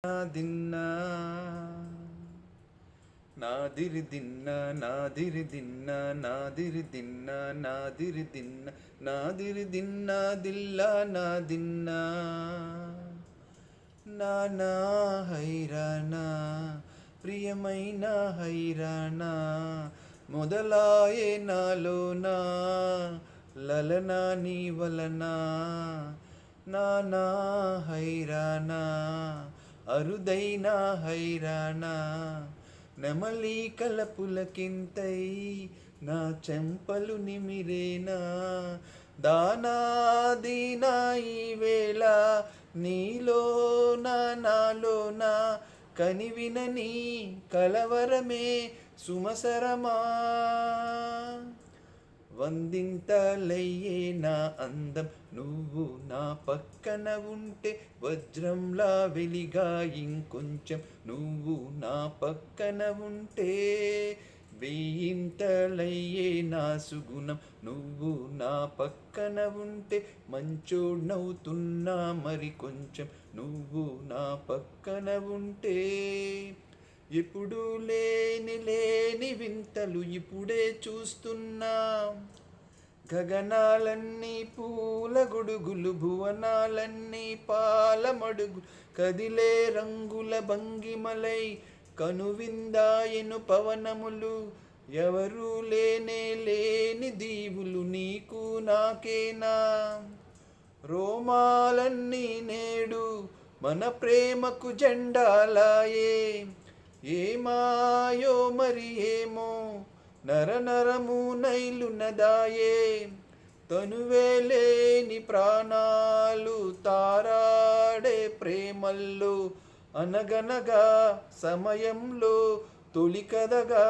దిన్న నాదిరి దిన్న నాదిరి దిన్న నాదిరి దిన్న నాదిరి దిన్న నాదిరి దిన్న దిల్లా నా దిన్న నానా హైరానా ప్రియమైన హైరానా మొదలాయే నాలోనా లలనా నీ వలనా నానా హైరానా అరుదైన హైరానా నెమలి కలపులకింతై నా చెంపలు నిమిరేనా దానాదీనా ఈ వేళ నీలో నాలోనా కనివినని కలవరమే సుమసరమా వందింతలయ్యే నా అందం నువ్వు నా పక్కన ఉంటే వజ్రంలా వెలిగా ఇంకొంచెం నువ్వు నా పక్కన ఉంటే వెయ్యింతలయ్యే నా సుగుణం నువ్వు నా పక్కన ఉంటే మంచోడ్నవుతున్నా మరి కొంచెం నువ్వు నా పక్కన ఉంటే ఎప్పుడు లేని వింతలు ఇప్పుడే చూస్తున్నా గగనాలన్నీ పూల గొడుగులు భువనాలన్నీ పాలమడుగు కదిలే రంగుల భంగిమలై కనువిందాయను పవనములు ఎవరు లేని దీవులు నీకు నాకేనా రోమాలన్నీ నేడు మన ప్రేమకు జెండాలాయే ఏమాయో మరి ఏమో నరనరము నైలునదాయే తనువే లేని ప్రాణాలు తారాడే ప్రేమల్లో అనగనగా సమయంలో తొలి కదగా